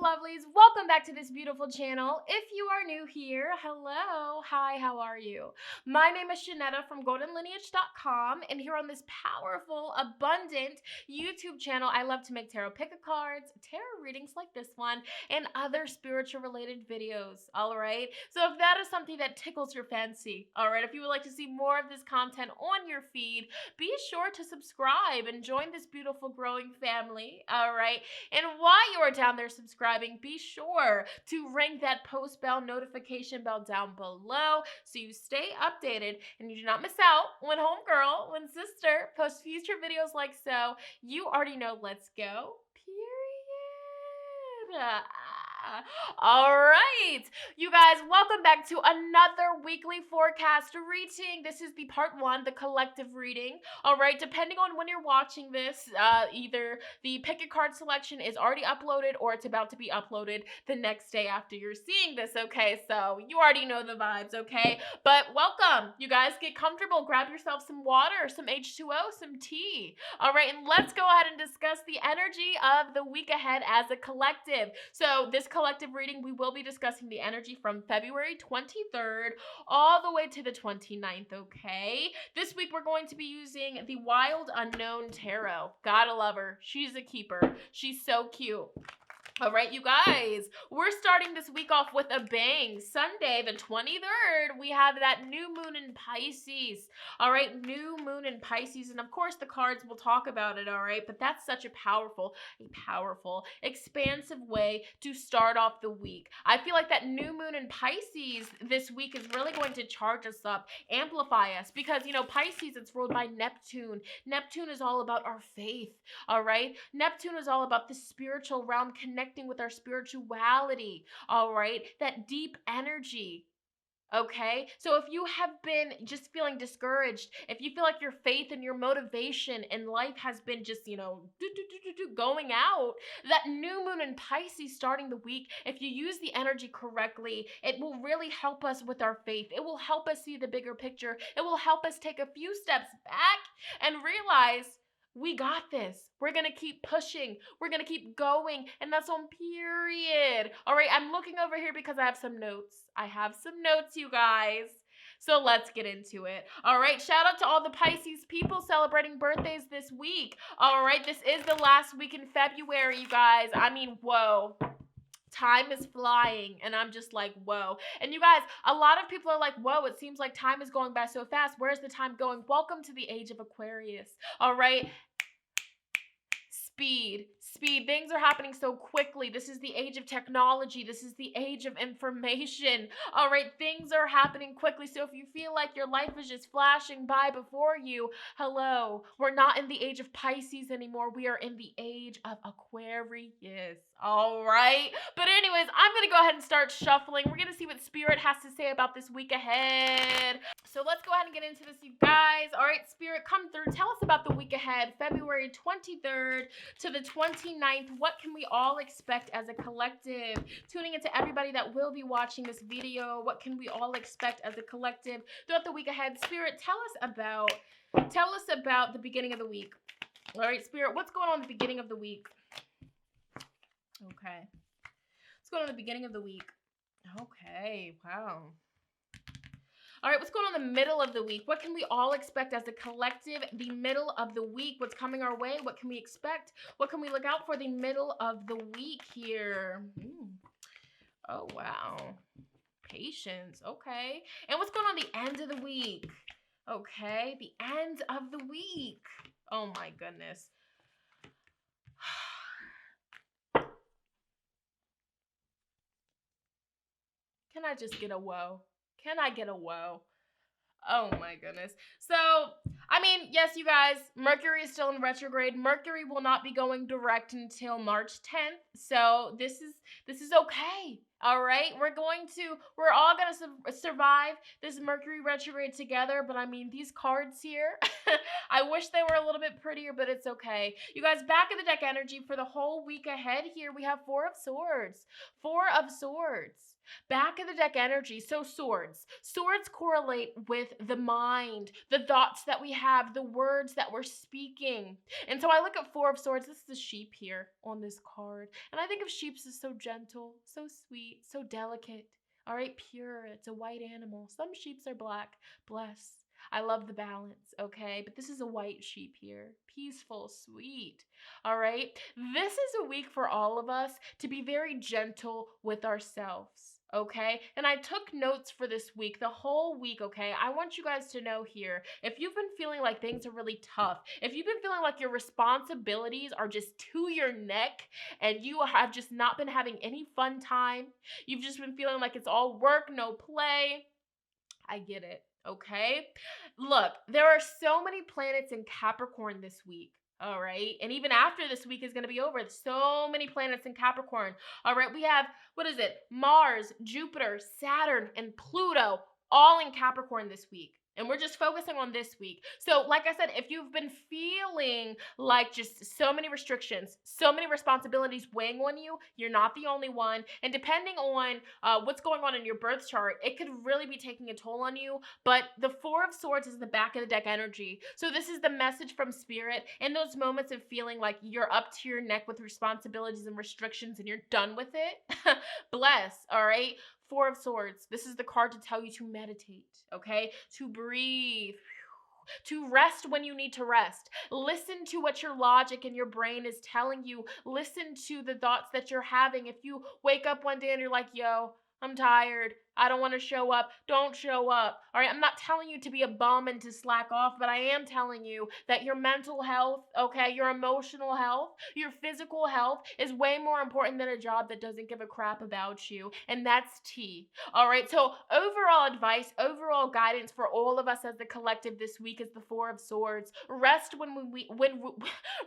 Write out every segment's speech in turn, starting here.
lovelies, welcome back to this beautiful channel. If you are new here, hello, hi, how are you? My name is Shonnetta from goldenlineage.com, and here on this powerful, abundant YouTube channel, I love to make tarot pick-a cards, tarot readings like this one, and other spiritual related videos, all right? So if that is something that tickles your fancy, all right, if you would like to see more of this content on your feed, be sure to subscribe and join this beautiful growing family, all right? And while you are down there subscribing, be sure to ring that post bell notification bell down below so you stay updated and you do not miss out when homegirl, when sister posts future videos like so. You already know, let's go, period. All right, you guys, welcome back to another weekly forecast reading. This is the part one, the collective reading. All right, depending on when you're watching this, either the pick a card selection is already uploaded or it's about to be uploaded the next day after you're seeing this, okay? So you already know the vibes, okay? But welcome, you guys, get comfortable, grab yourself some water, some H2O, some tea. All right, and let's go ahead and discuss the energy of the week ahead as a collective. So this collective reading, we will be discussing the energy from February 23rd all the way to the 29th, okay? This week we're going to be using the Wild Unknown Tarot. Gotta love her. She's a keeper. She's so cute. All right, you guys, we're starting this week off with a bang. Sunday, the 23rd, we have that new moon in Pisces. All right, new moon in Pisces. And of course, the cards will talk about it, all right? But that's such a powerful, expansive way to start off the week. I feel like that new moon in Pisces this week is really going to charge us up, amplify us. Because, you know, Pisces, it's ruled by Neptune. Neptune is all about our faith, all right? Neptune is all about the spiritual realm, connecting with our spirituality, all right? That deep energy, okay? So if you have been just feeling discouraged, if you feel like your faith and your motivation in life has been just, you know, going out, that new moon in Pisces starting the week, if you use the energy correctly, it will really help us with our faith. It will help us see the bigger picture. It will help us take a few steps back and realize we got this. We're going to keep pushing. We're going to keep going. And that's on period. All right, I'm looking over here because I have some notes. I have some notes, you guys. So let's get into it. All right, shout out to all the Pisces people celebrating birthdays this week. All right, this is the last week in February, you guys. I mean, whoa. Time is flying, and I'm just like, whoa. And you guys, a lot of people are like, whoa, it seems like time is going by so fast. Where's the time going? Welcome to the age of Aquarius, all right? Speed. Things are happening so quickly. This is the age of technology. This is the age of information. All right, things are happening quickly. So if you feel like your life is just flashing by before you, hello, we're not in the age of Pisces anymore. We are in the age of Aquarius. All right. But anyways, I'm going to go ahead and start shuffling. We're going to see what Spirit has to say about this week ahead. So let's go ahead and get into this, you guys. All right, Spirit, come through. Tell us about the week ahead, February 23rd to the 29th. What can we all expect as a collective? Tuning into everybody that will be watching this video. What can we all expect as a collective throughout the week ahead? Spirit, tell us about the beginning of the week. All right, Spirit, what's going on at the beginning of the week? Okay. What's going on at the beginning of the week? Okay, wow. All right, what's going on in the middle of the week? What can we all expect as a collective? The middle of the week, what's coming our way? What can we expect? What can we look out for the middle of the week here? Oh, wow. Patience, okay. And what's going on the end of the week? Okay, the end of the week. Oh, my goodness. Can I just get a whoa? Can I get a whoa? Oh my goodness. So, I mean, yes, you guys, Mercury is still in retrograde. Mercury will not be going direct until March 10th. So this is okay. All right. We're all going to survive this Mercury retrograde together. But I mean, these cards here, I wish they were a little bit prettier, but it's okay. You guys, back of the deck energy for the whole week ahead here, we have Four of Swords. Four of Swords. Back of the deck energy, so swords. Swords correlate with the mind, the thoughts that we have, the words that we're speaking. And so I look at Four of Swords. This is a sheep here on this card. And I think of sheeps as so gentle, so sweet, so delicate. All right, pure. It's a white animal. Some sheeps are black. Bless. I love the balance, okay? But this is a white sheep here. Peaceful, sweet. All right? This is a week for all of us to be very gentle with ourselves, okay? And I took notes for this week, the whole week, okay? I want you guys to know here, if you've been feeling like things are really tough, if you've been feeling like your responsibilities are just to your neck and you have just not been having any fun time, you've just been feeling like it's all work, no play, I get it, okay? Look, there are so many planets in Capricorn this week. All right. And even after this week is going to be over, so many planets in Capricorn. All right. We have, what is it? Mars, Jupiter, Saturn, and Pluto all in Capricorn this week. And we're just focusing on this week. So like I said, if you've been feeling like just so many restrictions, so many responsibilities weighing on you, you're not the only one. And depending on what's going on in your birth chart, it could really be taking a toll on you. But the Four of Swords is the back of the deck energy. So this is the message from Spirit in those moments of feeling like you're up to your neck with responsibilities and restrictions and you're done with it. Bless, all right? Four of Swords. This is the card to tell you to meditate, okay? To breathe, to rest when you need to rest. Listen to what your logic and your brain is telling you. Listen to the thoughts that you're having. If you wake up one day and you're like, yo, I'm tired, I don't want to show up, don't show up. All right, I'm not telling you to be a bum and to slack off, but I am telling you that your mental health, okay, your emotional health, your physical health is way more important than a job that doesn't give a crap about you. And that's T. All right, so overall advice, overall guidance for all of us as the collective this week is the Four of Swords. Rest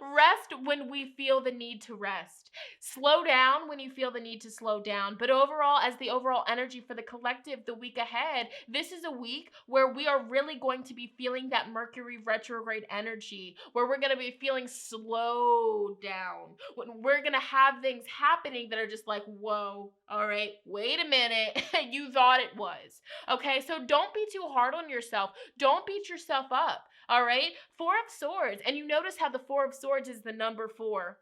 rest when we feel the need to rest. Slow down when you feel the need to slow down. But overall, as the overall energy for the collective the week ahead, this is a week where we are really going to be feeling that Mercury retrograde energy, where we're going to be feeling slowed down. We're going to have things happening that are just like, whoa, all right, wait a minute, you thought it was. Okay, so don't be too hard on yourself. Don't beat yourself up, all right? Four of Swords, and you notice how the Four of Swords is the number 4.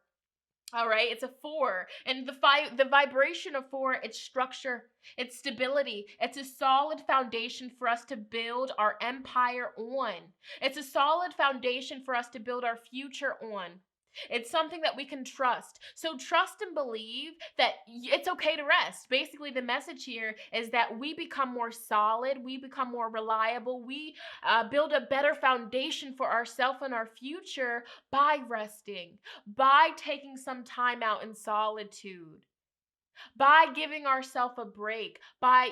All right, it's a 4. And the vibration of 4, it's structure, it's stability. It's a solid foundation for us to build our empire on. It's a solid foundation for us to build our future on. It's something that we can trust. So trust and believe that it's okay to rest. Basically, the message here is that we become more solid, we become more reliable, we build a better foundation for ourselves and our future by resting, by taking some time out in solitude, by giving ourselves a break, by,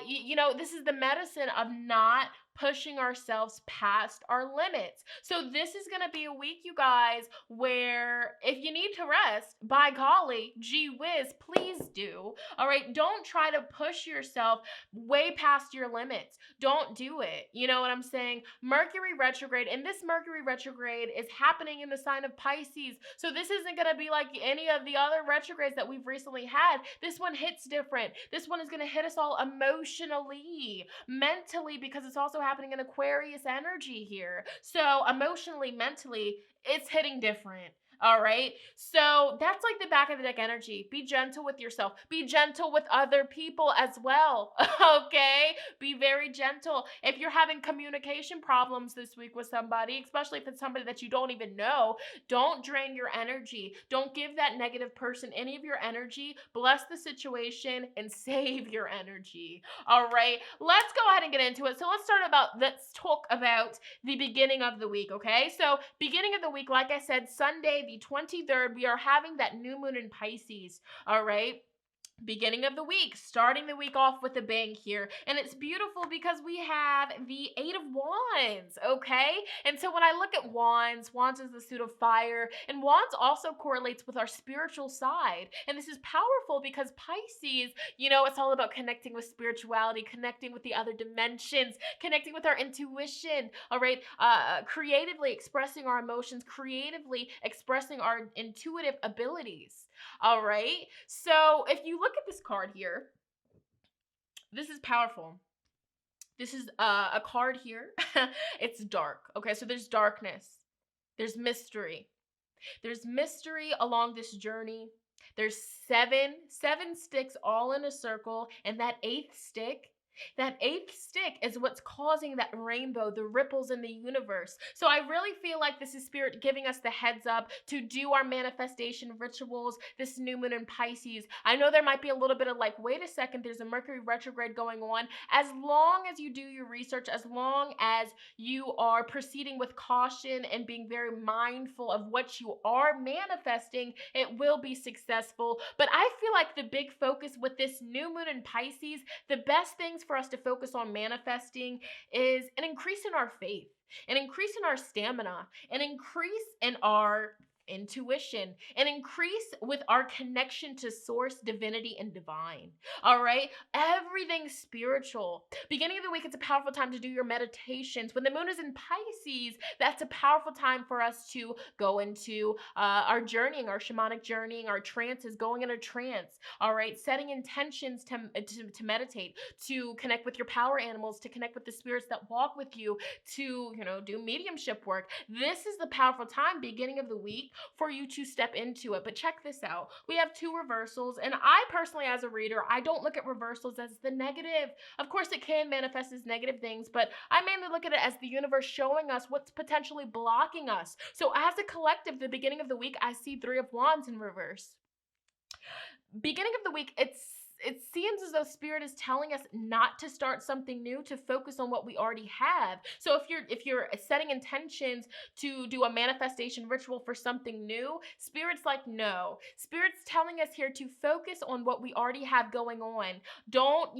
this is the medicine of not pushing ourselves past our limits. So this is going to be a week, you guys, where if you need to rest, by golly, gee whiz, please do. All right, don't try to push yourself way past your limits. Don't do it. You know what I'm saying? Mercury retrograde, and this Mercury retrograde is happening in the sign of Pisces. So this isn't going to be like any of the other retrogrades that we've recently had. This one hits different. This one is going to hit us all emotionally, mentally, because it's also happening in Aquarius energy here. So emotionally, mentally, it's hitting different. All right. So that's like the back of the deck energy. Be gentle with yourself. Be gentle with other people as well. Okay. Be very gentle. If you're having communication problems this week with somebody, especially if it's somebody that you don't even know, don't drain your energy. Don't give that negative person any of your energy. Bless the situation and save your energy. All right. Let's go ahead and get into it. So let's talk about the beginning of the week. Okay. So beginning of the week, like I said, Sunday, the 23rd, we are having that new moon in Pisces, all right? Beginning of the week, starting the week off with a bang here. And it's beautiful because we have the 8 of Wands, okay? And so when I look at Wands is the suit of fire, and Wands also correlates with our spiritual side. And this is powerful because Pisces, it's all about connecting with spirituality, connecting with the other dimensions, connecting with our intuition, all right? Creatively expressing our emotions, creatively expressing our intuitive abilities. All right. So if you look at this card here, This is powerful. This is a card here. It's dark. Okay, so there's darkness. There's mystery. There's mystery along this journey. There's seven sticks all in a circle, and that eighth stick is what's causing that rainbow, the ripples in the universe. So I really feel like this is Spirit giving us the heads up to do our manifestation rituals this new moon in Pisces. I know there might be a little bit of like, wait a second, there's a Mercury retrograde going on. As long as you do your research, as long as you are proceeding with caution and being very mindful of what you are manifesting, it will be successful. But I feel like the big focus with this new moon in Pisces, the best things for us to focus on manifesting is an increase in our faith, an increase in our stamina, an increase in our intuition, an increase with our connection to source, divinity, and divine. All right, everything spiritual. Beginning of the week, it's a powerful time to do your meditations. When the moon is in Pisces, that's a powerful time for us to go into our journeying, our shamanic journeying, our trances, going in a trance. All right, setting intentions to meditate, to connect with your power animals, to connect with the spirits that walk with you, to do mediumship work. This is the powerful time, beginning of the week, for you to step into it. But check this out. We have two reversals, and I personally, as a reader, I don't look at reversals as the negative. Of course, it can manifest as negative things, but I mainly look at it as the universe showing us what's potentially blocking us. So as a collective, the beginning of the week, I see Three of Wands in reverse. Beginning of the week, it seems as though Spirit is telling us not to start something new, to focus on what we already have. So if you're setting intentions to do a manifestation ritual for something new, Spirit's like, no. Spirit's telling us here to focus on what we already have going on. Don't,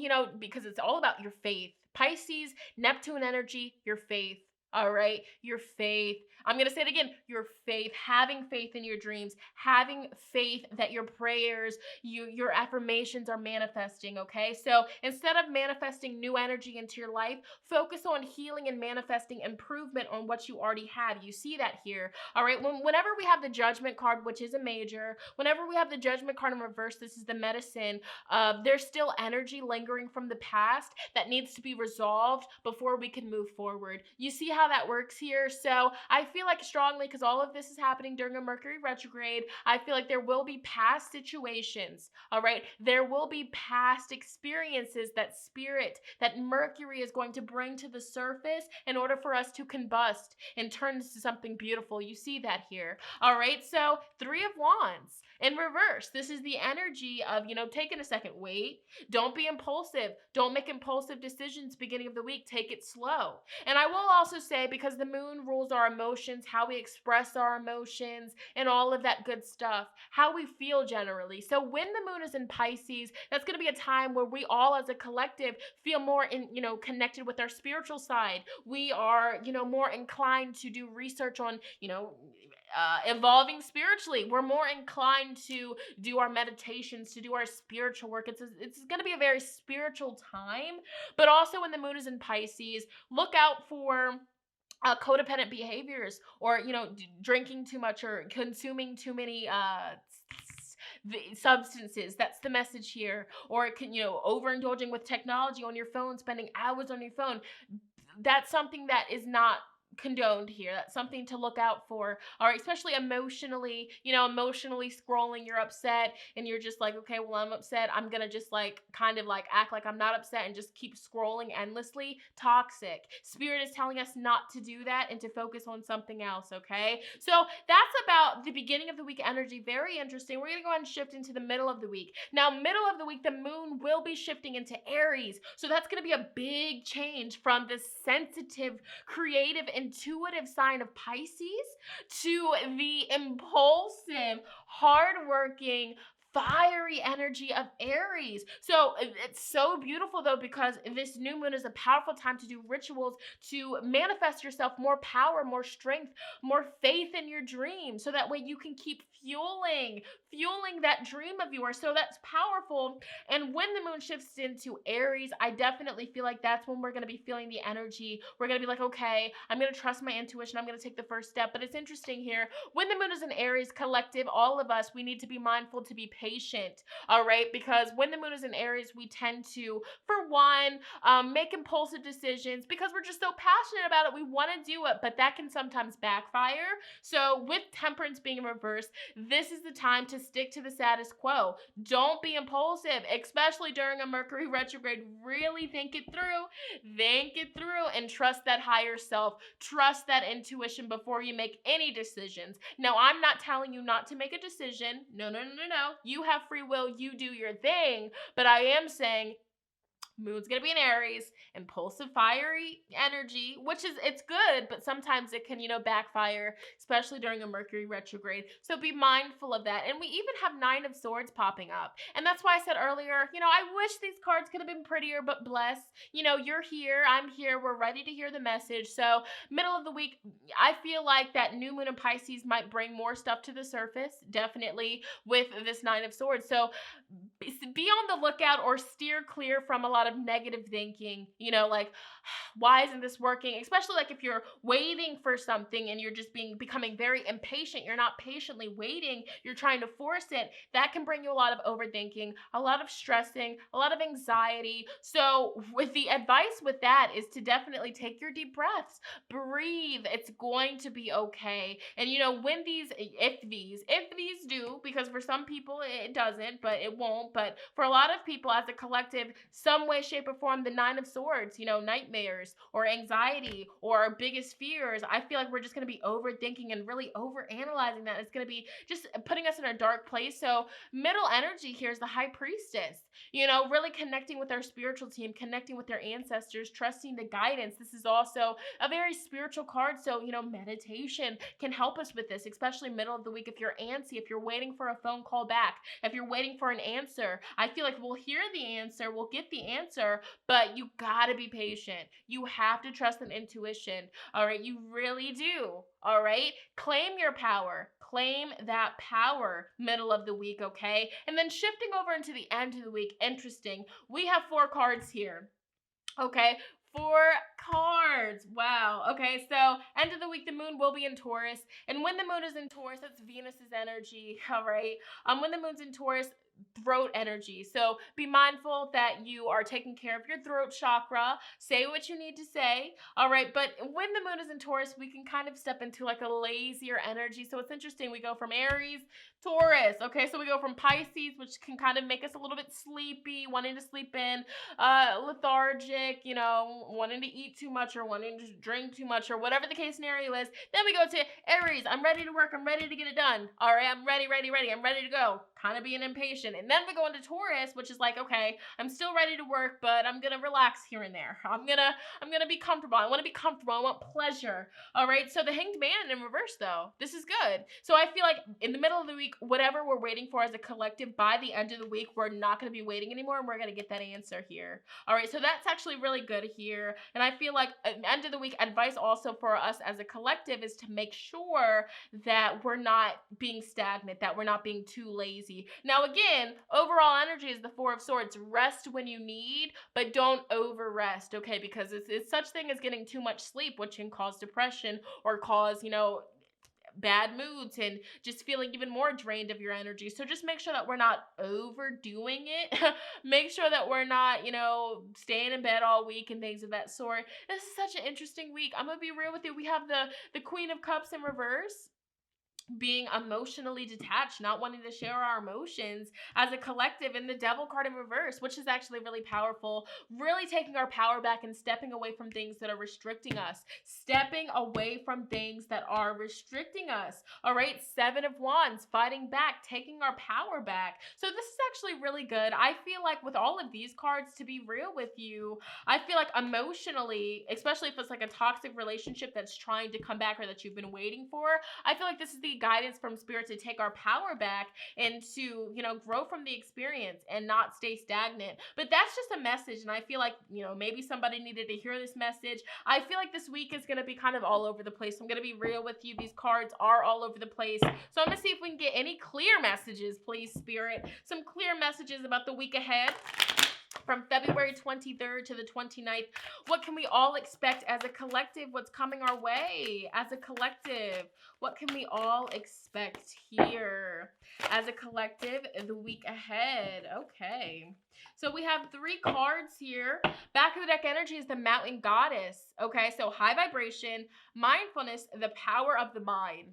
because it's all about your faith. Pisces, Neptune energy, your faith. All right, your faith. I'm going to say it again, your faith, having faith in your dreams, having faith that your prayers, your affirmations are manifesting, okay? So instead of manifesting new energy into your life, focus on healing and manifesting improvement on what you already have. You see that here, all right? Whenever we have the Judgment card, which is a major, whenever we have the Judgment card in reverse, this is the medicine. There's still energy lingering from the past that needs to be resolved before we can move forward. You see how that works here? So I feel like strongly, because all of this is happening during a Mercury retrograde, I feel like there will be past situations, all right? There will be past experiences that Spirit, that Mercury is going to bring to the surface in order for us to combust and turn into something beautiful. You see that here, all right? So Three of Wands in reverse. This is the energy of, taking a second, wait, don't be impulsive. Don't make impulsive decisions beginning of the week. Take it slow. And I will also say, because the moon rules our emotions, how we express our emotions, and all of that good stuff, how we feel generally. So when the moon is in Pisces, that's going to be a time where we all as a collective feel more connected with our spiritual side. We are, more inclined to do research on, evolving spiritually. We're more inclined to do our meditations, to do our spiritual work. It's going to be a very spiritual time. But also when the moon is in Pisces, look out for codependent behaviors, or drinking too much or consuming too many substances. That's the message here. Or it can, overindulging with technology on your phone, spending hours on your phone. That's something that is not condoned here. That's something to look out for. All right, especially emotionally, emotionally scrolling, you're upset and you're just like, okay, well, I'm upset, I'm gonna just kind of act like I'm not upset and just keep scrolling endlessly. Toxic. Spirit is telling us not to do that and to focus on something else. Okay, so that's about the beginning of the week energy. Very interesting. We're gonna go ahead and shift into the middle of the week. Now, middle of the week, the moon will be shifting into Aries, so that's gonna be a big change from the sensitive, creative, intuitive sign of Pisces to the impulsive, hardworking, fiery energy of Aries. So it's so beautiful though, because this new moon is a powerful time to do rituals to manifest yourself more power, more strength, more faith in your dream, so that way you can keep fueling that dream of yours. So that's powerful. And when the moon shifts into Aries, I definitely feel like that's when we're going to be feeling the energy. We're going to be like, okay, I'm going to trust my intuition. I'm going to take the first step. But it's interesting here. When the moon is in Aries, collective, all of us, we need to be mindful to be patient, all right? Because when the moon is in Aries, we tend to, for one, make impulsive decisions because we're just so passionate about it. We want to do it, but that can sometimes backfire. So with Temperance being in reverse, this is the time to stick to the status quo. Don't be impulsive, especially during a Mercury retrograde. Really think it through, and trust that higher self. Trust that intuition before you make any decisions. Now, I'm not telling you not to make a decision. No. You have free will. You do your thing. But I am saying Moon's gonna be in Aries, impulsive, fiery energy, which is, it's good, but sometimes it can, backfire, especially during a Mercury retrograde. So be mindful of that. And we even have Nine of Swords popping up. And that's why I said earlier, I wish these cards could have been prettier, but bless, you're here, I'm here, we're ready to hear the message. So middle of the week, I feel like that new moon in Pisces might bring more stuff to the surface, definitely with this Nine of Swords. So be on the lookout or steer clear from a lot of negative thinking, like, why isn't this working? Especially like if you're waiting for something and you're just becoming very impatient, you're not patiently waiting, you're trying to force it. That can bring you a lot of overthinking, a lot of stressing, a lot of anxiety. So with the advice with that is to definitely take your deep breaths, breathe. It's going to be okay. And when if these do, because for some people it doesn't, but it won't. But for a lot of people as a collective, some way, shape, or form, the Nine of Swords, nightmares or anxiety or our biggest fears, I feel like we're just going to be overthinking and really overanalyzing that. It's going to be just putting us in a dark place. So middle energy here is the High Priestess, really connecting with our spiritual team, connecting with their ancestors, trusting the guidance. This is also a very spiritual card. So, meditation can help us with this, especially middle of the week. If you're antsy, if you're waiting for a phone call back, if you're waiting for an answer, I feel like we'll hear the answer, we'll get the answer, but you gotta be patient. You have to trust in intuition. All right, you really do. All right, claim your power. Claim that power middle of the week, okay? And then shifting over into the end of the week, interesting. We have 4 cards here. Okay, 4 cards. Wow. Okay, so end of the week, the moon will be in Taurus. And when the moon is in Taurus, that's Venus's energy. All right. When the moon's in Taurus, throat energy. So be mindful that you are taking care of your throat chakra. Say what you need to say. All right. But when the moon is in Taurus, we can kind of step into like a lazier energy. So it's interesting. We go from Aries, Taurus. Okay. So we go from Pisces, which can kind of make us a little bit sleepy, wanting to sleep in, lethargic, wanting to eat too much or wanting to drink too much or whatever the case scenario is. Then we go to Aries. I'm ready to work. I'm ready to get it done. All right. I'm ready. I'm ready to go. Kind of being impatient. And then we go into Taurus, which is like, okay, I'm still ready to work, but I'm going to relax here and there. I'm going to be comfortable. I want to be comfortable. I want pleasure. All right. So the Hanged Man in reverse though, this is good. So I feel like in the middle of the week, whatever we're waiting for as a collective, by the end of the week, we're not going to be waiting anymore and we're going to get that answer here. All right. So that's actually really good here. And I feel like at the end of the week, advice also for us as a collective is to make sure that we're not being stagnant, that we're not being too lazy. Now, again, overall energy is the 4 of Swords. Rest when you need, but don't over rest, okay? Because it's such thing as getting too much sleep, which can cause depression or cause, bad moods and just feeling even more drained of your energy. So just make sure that we're not overdoing it. Make sure that we're not, staying in bed all week and things of that sort. This is such an interesting week. I'm going to be real with you. We have the Queen of Cups in reverse, being emotionally detached, not wanting to share our emotions as a collective, and the Devil card in reverse, which is actually really powerful, really taking our power back and stepping away from things that are restricting us, all right? 7 of Wands, fighting back, taking our power back. So this is actually really good. I feel like with all of these cards, to be real with you, I feel like emotionally, especially if it's like a toxic relationship that's trying to come back or that you've been waiting for, I feel like this is the guidance from Spirit to take our power back and to, grow from the experience and not stay stagnant. But that's just a message. And I feel like, maybe somebody needed to hear this message. I feel like this week is going to be kind of all over the place. I'm going to be real with you. These cards are all over the place. So I'm going to see if we can get any clear messages, please, Spirit. Some clear messages about the week ahead. from February 23rd to the 29th. What can we all expect as a collective? What's coming our way as a collective? What can we all expect here as a collective the week ahead? Okay. So we have 3 cards here. Back of the deck energy is the Mountain Goddess. Okay, so high vibration, mindfulness, the power of the mind.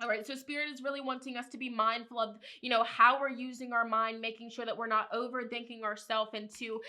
All right, so Spirit is really wanting us to be mindful of, how we're using our mind, making sure that we're not overthinking ourselves into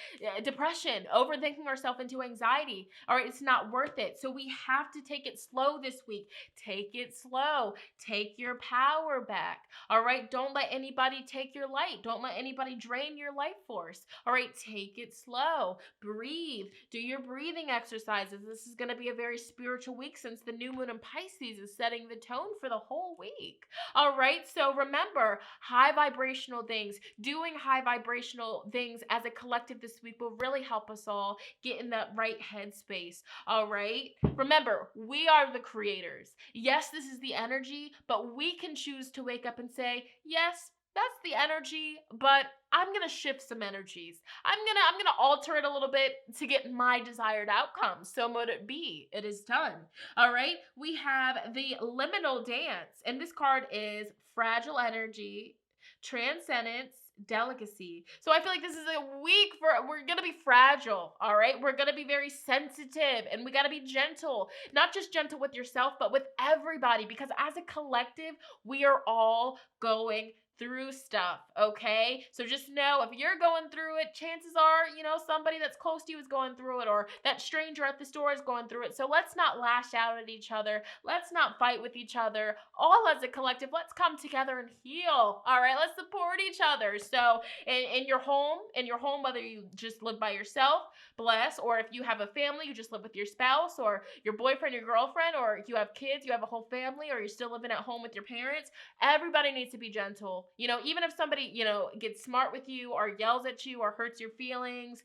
depression, overthinking ourselves into anxiety. All right, it's not worth it. So we have to take it slow this week. Take it slow. Take your power back. All right, don't let anybody take your light. Don't let anybody drain your life force. All right, take it slow. Breathe. Do your breathing exercises. This is going to be a very spiritual week since the new moon in Pisces is setting the tone for the whole week. All right, so remember, high vibrational things, doing high vibrational things as a collective this week will really help us all get in that right headspace. All right, remember, we are the creators. Yes, this is the energy, but we can choose to wake up and say, yes, that's the energy, but I'm gonna shift some energies. I'm gonna alter it a little bit to get my desired outcome. So mote it be. It is done. All right. We have the liminal dance, and this card is fragile energy, transcendence, delicacy. So I feel like this is a week we're gonna be fragile. All right, we're gonna be very sensitive, and we gotta be gentle. Not just gentle with yourself, but with everybody, because as a collective, we are all going through stuff, okay? So just know if you're going through it, chances are, somebody that's close to you is going through it, or that stranger at the store is going through it. So let's not lash out at each other. Let's not fight with each other. All as a collective, let's come together and heal. All right, let's support each other. So in your home, whether you just live by yourself, bless, or if you have a family, you just live with your spouse or your boyfriend, your girlfriend, or if you have kids, you have a whole family, or you're still living at home with your parents, everybody needs to be gentle. Even if somebody, gets smart with you or yells at you or hurts your feelings,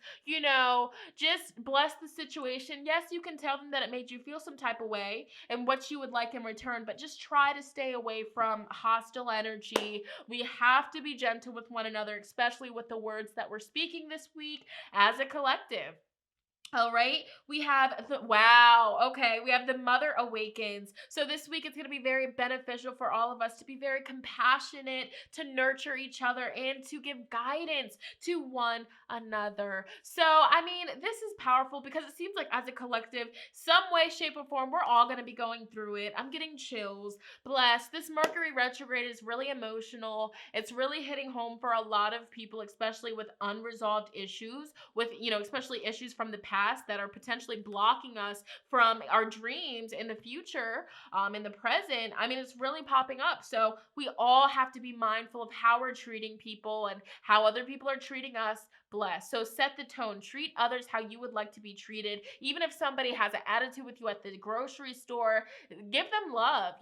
just bless the situation. Yes, you can tell them that it made you feel some type of way and what you would like in return, but just try to stay away from hostile energy. We have to be gentle with one another, especially with the words that we're speaking this week as a collective. All right, we have we have the Mother Awakens. So this week it's going to be very beneficial for all of us to be very compassionate, to nurture each other, and to give guidance to one another. So, this is powerful because it seems like as a collective, some way, shape, or form, we're all going to be going through it. I'm getting chills. Bless. This Mercury retrograde is really emotional. It's really hitting home for a lot of people, especially with unresolved issues, with, especially issues from the past that are potentially blocking us from our dreams in the future, in the present. It's really popping up. So we all have to be mindful of how we're treating people and how other people are treating us. Bless. So set the tone. Treat others how you would like to be treated. Even if somebody has an attitude with you at the grocery store, give them love.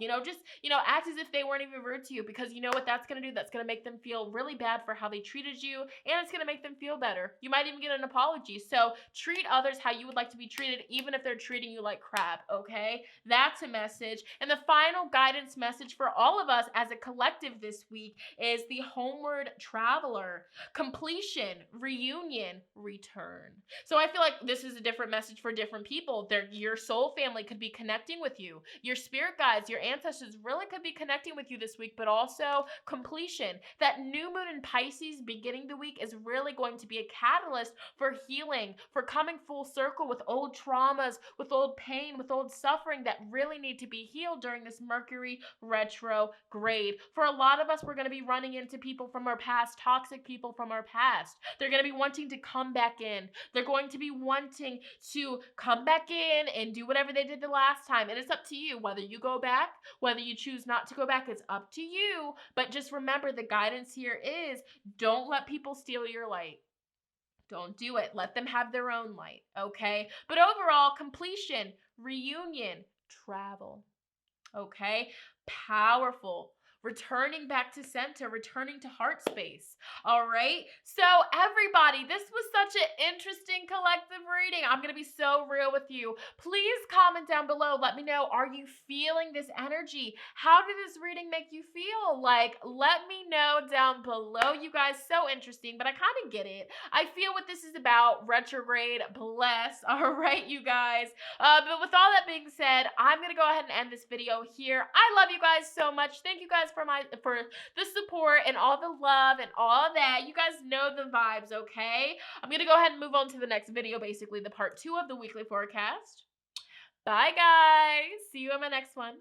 Act as if they weren't even rude to you, because you know what that's going to do? That's going to make them feel really bad for how they treated you, and it's going to make them feel better. You might even get an apology. So treat others how you would like to be treated, even if they're treating you like crap, okay? That's a message. And the final guidance message for all of us as a collective this week is the Homeward Traveler. Completion, reunion, return. So I feel like this is a different message for different people. Your soul family could be connecting with you. Your spirit guides, your ancestors really could be connecting with you this week, but also completion. That new moon in Pisces beginning the week is really going to be a catalyst for healing, for coming full circle with old traumas, with old pain, with old suffering that really need to be healed during this Mercury retrograde. For a lot of us, we're going to be running into people from our past, toxic people from our past. They're going to be wanting to come back in. They're going to be wanting to come back in and do whatever they did the last time. And it's up to you whether you go back, whether you choose not to go back. It's up to you. But just remember, the guidance here is don't let people steal your light. Don't do it. Let them have their own light, okay? But overall, completion, reunion, travel, okay? Powerful. returning back to center, returning to heart space. All right. So everybody, this was such an interesting collective reading. I'm going to be so real with you. Please comment down below. Let me know, are you feeling this energy? How did this reading make you feel? Like, let me know down below, you guys. So interesting, but I kind of get it. I feel what this is about, retrograde, bless. All right, you guys. But with all that being said, I'm going to go ahead and end this video here. I love you guys so much. Thank you guys for the support and all the love and all that. You guys know the vibes, okay? I'm going to go ahead and move on to the next video, basically the part 2 of the weekly forecast. Bye, guys. See you in my next one.